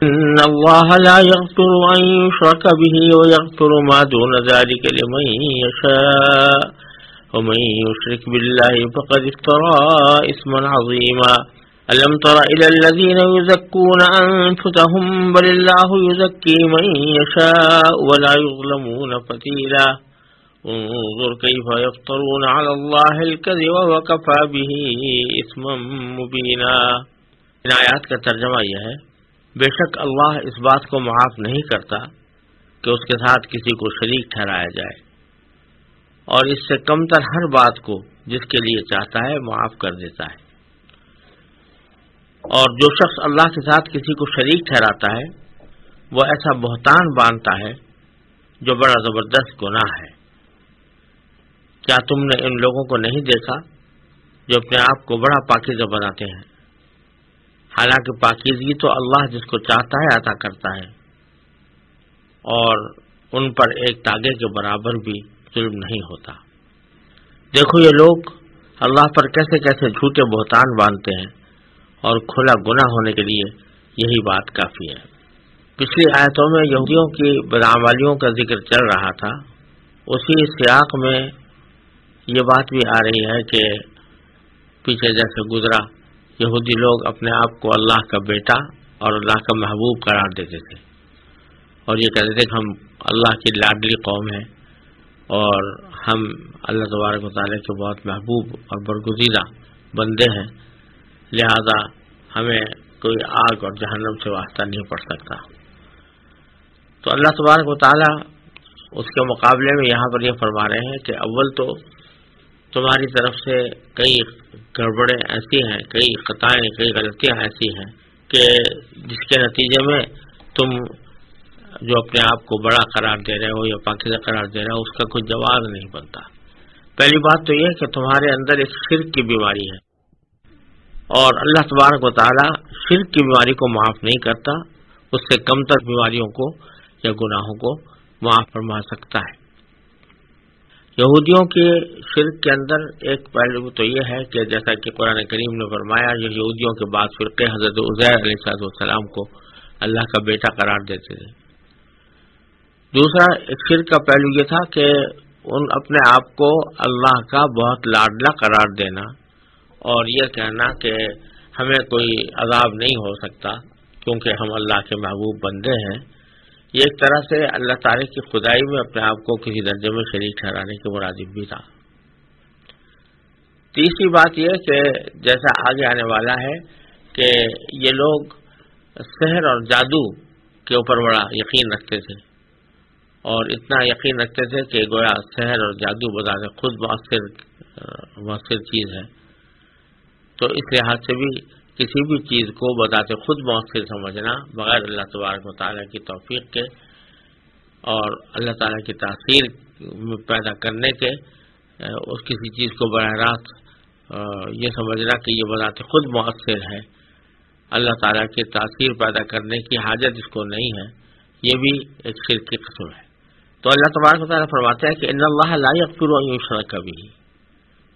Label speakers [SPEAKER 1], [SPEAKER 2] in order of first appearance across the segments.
[SPEAKER 1] إن الله لا يغفر أن يشرك به ويغفر ما دون ذلك لمن يشاء ومن يشرك بالله فقد افترى إثما عظيما ألم تر إلى الذين يزكون أنفسهم بل الله يزكي من يشاء ولا يظلمون فتيلا انظر كيف يفترون على الله الكذب وكفى به إثما مبينا. ان آیات کا ترجمہ یہ ہے، بے شک اللہ اس بات کو معاف نہیں کرتا کہ اس کے ساتھ کسی کو شریک ٹھہرایا جائے، اور اس سے کم تر ہر بات کو جس کے لیے چاہتا ہے معاف کر دیتا ہے. اور جو شخص اللہ کے ساتھ کسی کو شریک ٹھہراتا ہے وہ ایسا بہتان باندھتا ہے جو بڑا زبردست گناہ ہے. کیا تم نے ان لوگوں کو نہیں دیکھا جو اپنے آپ کو بڑا پاکیزہ بناتے ہیں، حالانکہ پاکیزگی تو اللہ جس کو چاہتا ہے عطا کرتا ہے، اور ان پر ایک تاگے کے برابر بھی ظلم نہیں ہوتا. دیکھو یہ لوگ اللہ پر کیسے کیسے جھوٹے بہتان باندھتے ہیں، اور کھلا گناہ ہونے کے لیے یہی بات کافی ہے. پچھلی آیتوں میں یہودیوں کی بدعمالیوں کا ذکر چل رہا تھا، اسی سیاق میں یہ بات بھی آ رہی ہے کہ پیچھے جیسے گزرا یہودی لوگ اپنے آپ کو اللہ کا بیٹا اور اللہ کا محبوب قرار دیتے تھے، اور یہ کہتے تھے کہ ہم اللہ کی لاڈلی قوم ہیں اور ہم اللہ تبارک و تعالیٰ کے بہت محبوب اور برگزیدہ بندے ہیں، لہذا ہمیں کوئی آگ اور جہنم سے واسطہ نہیں پڑ سکتا. تو اللہ تبارک و تعالیٰ اس کے مقابلے میں یہاں پر یہ فرما رہے ہیں کہ اول تو تمہاری طرف سے کئی گڑبڑیں ایسی ہیں، کئی خطائیں، کئی غلطیاں ایسی ہیں کہ جس کے نتیجے میں تم جو اپنے آپ کو بڑا قرار دے رہے ہو یا پاکیزہ قرار دے رہے ہو اس کا کوئی جواز نہیں بنتا. پہلی بات تو یہ کہ تمہارے اندر ایک شرک کی بیماری ہے، اور اللہ تبارک و تعالی شرک کی بیماری کو معاف نہیں کرتا، اس سے کم تر بیماریوں کو یا گناہوں کو معاف فرما سکتا ہے. یہودیوں کے شرک کے اندر ایک پہلو تو یہ ہے کہ جیسا کہ قرآن کریم نے فرمایا، یہ یہودیوں کے بعد فرقے حضرت عزیر علیہ السلام کو اللہ کا بیٹا قرار دیتے تھے. دوسرا ایک شرک کا پہلو یہ تھا کہ ان اپنے آپ کو اللہ کا بہت لاڈلا قرار دینا اور یہ کہنا کہ ہمیں کوئی عذاب نہیں ہو سکتا کیونکہ ہم اللہ کے محبوب بندے ہیں. یہ ایک طرح سے اللہ تعالی کی خدائی میں اپنے آپ کو کسی درجے میں شریک ٹھہرانے کے مرادف بھی تھا. تیسری بات یہ کہ جیسا آگے آنے والا ہے کہ یہ لوگ سحر اور جادو کے اوپر بڑا یقین رکھتے تھے، اور اتنا یقین رکھتے تھے کہ گویا سحر اور جادو بذات خود مؤثر چیز ہے. تو اس لحاظ سے بھی کسی بھی چیز کو بذات خود مؤثر سمجھنا بغیر اللہ تبارک و تعالیٰ کی توفیق کے اور اللہ تعالیٰ کی تاثیر پیدا کرنے کے، اس کسی چیز کو براہ راست یہ سمجھنا کہ یہ بذات خود مؤثر ہے، اللہ تعالیٰ کی تاثیر پیدا کرنے کی حاجت اس کو نہیں ہے، یہ بھی ایک شرک کی قسم ہے. تو اللہ تبارک و تعالیٰ فرماتے ہیں کہ ان اللہ لا یغفر ان یشرک بہ،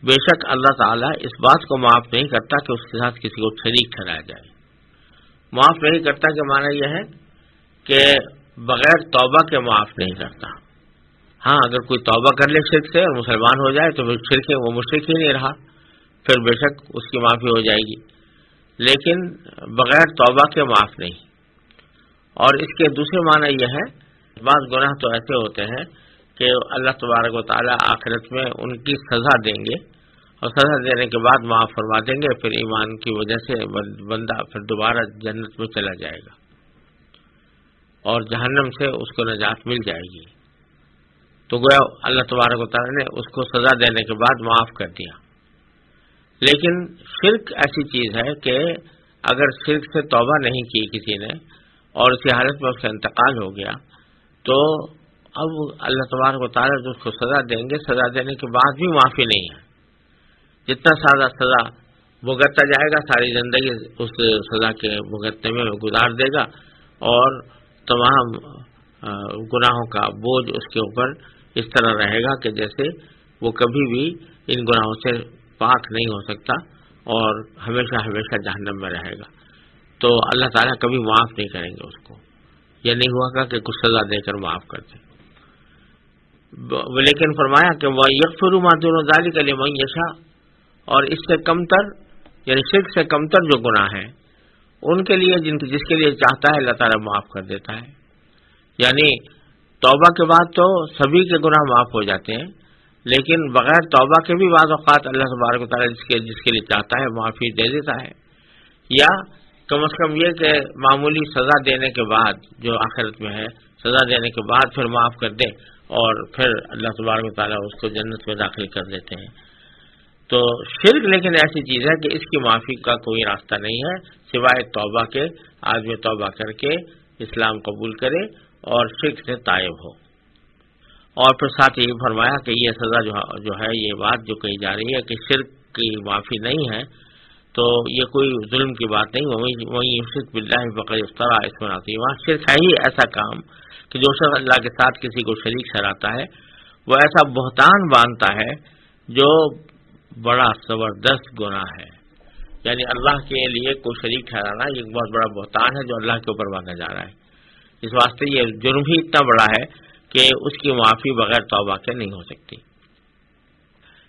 [SPEAKER 1] بے شک اللہ تعالیٰ اس بات کو معاف نہیں کرتا کہ اس کے ساتھ کسی کو شریک ٹھہرایا جائے. معاف نہیں کرتا کے معنی یہ ہے کہ بغیر توبہ کے معاف نہیں کرتا. ہاں اگر کوئی توبہ کر لے شرک سے اور مسلمان ہو جائے تو پھر شرک وہ مشرک ہی نہیں رہا، پھر بے شک اس کی معافی ہو جائے گی، لیکن بغیر توبہ کے معاف نہیں. اور اس کے دوسرے معنی یہ ہے، بعض گناہ تو ایسے ہوتے ہیں کہ اللہ تبارک و تعالیٰ آخرت میں ان کی سزا دیں گے، اور سزا دینے کے بعد معاف فرما دیں گے، پھر ایمان کی وجہ سے بندہ پھر دوبارہ جنت میں چلا جائے گا اور جہنم سے اس کو نجات مل جائے گی. تو گویا اللہ تبارک و تعالیٰ نے اس کو سزا دینے کے بعد معاف کر دیا. لیکن شرک ایسی چیز ہے کہ اگر شرک سے توبہ نہیں کی کسی نے اور اسی حالت میں اس کا انتقال ہو گیا تو اب اللہ تبارک و تعالیٰ جو اس کو سزا دیں گے، سزا دینے کے بعد بھی معافی نہیں ہے. جتنا سادہ سزا بھگتتا جائے گا، ساری زندگی اس سزا کے بھگتنے میں گزار دے گا، اور تمام گناہوں کا بوجھ اس کے اوپر اس طرح رہے گا کہ جیسے وہ کبھی بھی ان گناہوں سے پاک نہیں ہو سکتا اور ہمیشہ ہمیشہ جہنم میں رہے گا. تو اللہ تعالیٰ کبھی معاف نہیں کریں گے اس کو. یہ نہیں ہوا کہ کچھ سزا دے کر معاف کر دیں. لیکن فرمایا کہ وہ یغفر ما دون ذلک لمن یشاء، اور اس سے کمتر یعنی شرک سے کمتر جو گناہ ہیں ان کے لیے جس کے لیے چاہتا ہے اللہ تعالیٰ معاف کر دیتا ہے. یعنی توبہ کے بعد تو سبھی کے گناہ معاف ہو جاتے ہیں، لیکن بغیر توبہ کے بھی بعض اوقات اللہ تبارک و تعالیٰ جس کے لیے چاہتا ہے معافی دے دیتا ہے. یا کم از کم یہ کہ معمولی سزا دینے کے بعد جو آخرت میں ہے سزا دینے کے بعد پھر معاف کر دے اور پھر اللہ تبارک و تعالیٰ اس کو جنت میں داخل کر دیتے ہیں. تو شرک لیکن ایسی چیز ہے کہ اس کی معافی کا کوئی راستہ نہیں ہے سوائے توبہ کے. آدمی توبہ کر کے اسلام قبول کرے اور شرک سے تائب ہو. اور پھر ساتھ یہ فرمایا کہ یہ سزا جو ہے یہ بات جو کہی جا رہی ہے کہ شرک کی معافی نہیں ہے تو یہ کوئی ظلم کی بات نہیں. وہی شرک باللہ فقد افترى اثما عظیما. شرک ہے ہی ایسا کام کہ جو شخص اللہ کے ساتھ کسی کو شریک ٹھہراتا ہے وہ ایسا بہتان باندھتا ہے جو بڑا زبردست گناہ ہے. یعنی اللہ کے لیے کوئی شریک ٹھہرانا یہ بہت بڑا بہتان ہے جو اللہ کے اوپر باندھا جا رہا ہے. اس واسطے یہ جرم ہی اتنا بڑا ہے کہ اس کی معافی بغیر توبہ کے نہیں ہو سکتی.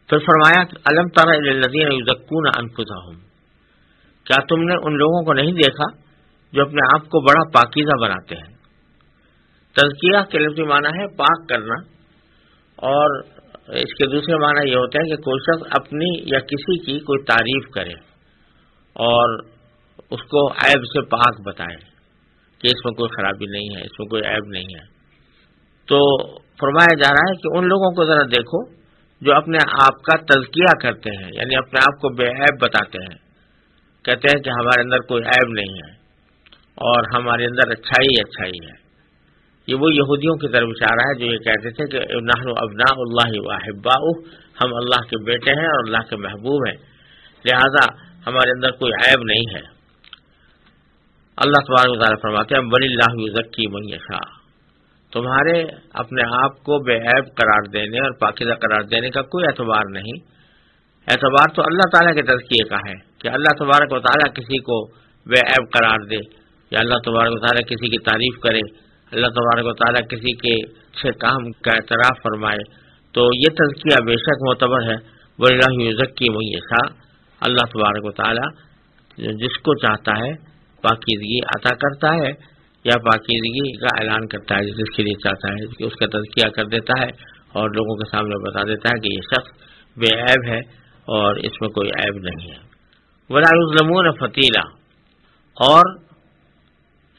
[SPEAKER 1] پھر فرمایا الم تر الی الذین یزکون انفسہم، کیا تم نے ان لوگوں کو نہیں دیکھا جو اپنے آپ کو بڑا پاکیزہ بناتے ہیں. تزکیہ کے لفظی معنی ہے پاک کرنا، اور اس کے دوسرے معنی یہ ہوتا ہے کہ کوئی شخص اپنی یا کسی کی کوئی تعریف کرے اور اس کو عیب سے پاک بتائے کہ اس میں کوئی خرابی نہیں ہے، اس میں کوئی عیب نہیں ہے. تو فرمایا جا رہا ہے کہ ان لوگوں کو ذرا دیکھو جو اپنے آپ کا تزکیہ کرتے ہیں، یعنی اپنے آپ کو بے عیب بتاتے ہیں، کہتے ہیں کہ ہمارے اندر کوئی عیب نہیں ہے اور ہمارے اندر اچھائی اچھائی ہے. یہ وہ یہودیوں کی طرف اشارہ ہے جو یہ کہتے تھے کہ نحن ابناء اللہ واحباؤہ، ہم اللہ کے بیٹے ہیں اور اللہ کے محبوب ہیں، لہذا ہمارے اندر کوئی عیب نہیں ہے. اللہ تبارک و تعالیٰ فرماتے ہیں بل اللہ یزکی من یشاء، تمہارے اپنے آپ کو بے عیب قرار دینے اور پاکیزہ قرار دینے کا کوئی اعتبار نہیں. اعتبار تو اللہ تعالیٰ کے تزکیے کا ہے کہ اللہ تبارک و تعالیٰ کسی کو بے عیب قرار دے یا اللہ تبارک و تعالیٰ کسی کی تعریف کرے، اللہ تبارک و تعالیٰ کسی کے اچھے کام کا اعتراف فرمائے، تو یہ تزکیہ بے شک معتبر ہے. واللہ یزکی من یشاء، اللہ تبارک و تعالیٰ جس کو چاہتا ہے پاکیزگی عطا کرتا ہے یا پاکیزگی کا اعلان کرتا ہے، جس کے لیے چاہتا ہے کہ اس کا تزکیہ کر دیتا ہے اور لوگوں کے سامنے بتا دیتا ہے کہ یہ شخص بے عیب ہے اور اس میں کوئی عیب نہیں ہے. ولا یظلمون فتیلا، اور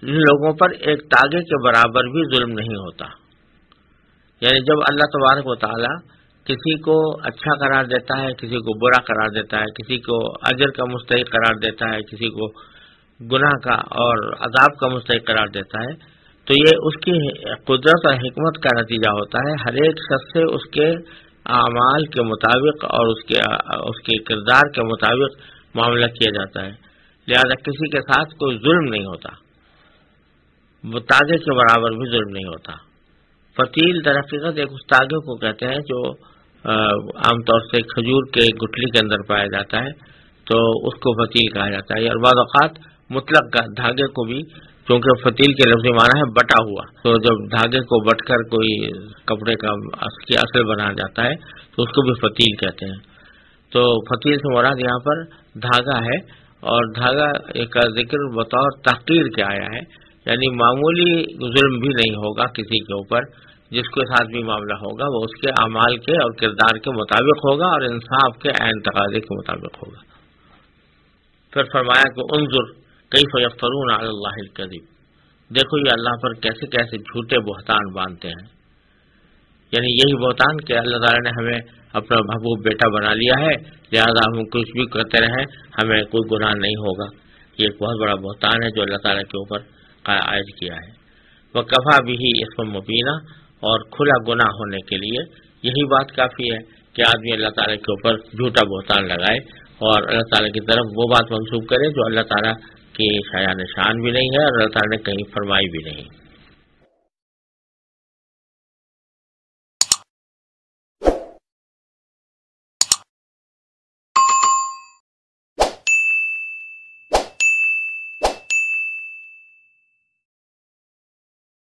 [SPEAKER 1] ان لوگوں پر ایک تاگے کے برابر بھی ظلم نہیں ہوتا. یعنی جب اللہ تبارک و تعالیٰ کسی کو اچھا قرار دیتا ہے، کسی کو برا قرار دیتا ہے، کسی کو اجر کا مستحق قرار دیتا ہے، کسی کو گناہ کا اور عذاب کا مستحق قرار دیتا ہے، تو یہ اس کی قدرت اور حکمت کا نتیجہ ہوتا ہے. ہر ایک شخص سے اس کے اعمال کے مطابق اور اس کے کردار کے مطابق معاملہ کیا جاتا ہے، لہذا کسی کے ساتھ کوئی ظلم نہیں ہوتا، تاگے کے برابر بھی ظلم نہیں ہوتا. فتیل در حقیقت ایک اس تاگے کو کہتے ہیں جو عام طور سے کھجور کے گٹھلی کے اندر پایا جاتا ہے، تو اس کو فتیل کہا جاتا ہے. اور بعض اوقات مطلق دھاگے کو بھی، چونکہ فتیل کے لفظی معنی ہے بٹا ہوا، تو جب دھاگے کو بٹ کر کوئی کپڑے کا اصل بنایا جاتا ہے تو اس کو بھی فتیل کہتے ہیں. تو فتیل سے مراد یہاں پر دھاگا ہے، اور دھاگا کا ذکر بطور تحقیر کے آیا ہے، یعنی معمولی ظلم بھی نہیں ہوگا کسی کے اوپر. جس کے ساتھ بھی معاملہ ہوگا وہ اس کے اعمال کے اور کردار کے مطابق ہوگا اور انصاف کے عین تقاضے کے مطابق ہوگا. پھر فرمایا کہ انظر کیف یفترون علی اللہ الکذب، دیکھو یہ اللہ پر کیسے کیسے جھوٹے بہتان باندھتے ہیں. یعنی یہی بہتان کہ اللہ تعالیٰ نے ہمیں اپنا محبوب بیٹا بنا لیا ہے، لہذا ہم کچھ بھی کرتے رہیں ہمیں کوئی گناہ نہیں ہوگا. یہ ایک بہت بڑا بہتان ہے جو اللہ تعالیٰ کے اوپر عائد کیا ہے. وکفا بہ اسما مبینا، اور کھلا گناہ ہونے کے لیے یہی بات کافی ہے کہ آدمی اللہ تعالیٰ کے اوپر جھوٹا بہتان لگائے اور اللہ تعالیٰ کی طرف وہ بات منسوب کرے جو اللہ تعالیٰ کی شایان شان بھی نہیں ہے اور اللہ تعالیٰ نے کہیں فرمائی بھی نہیں.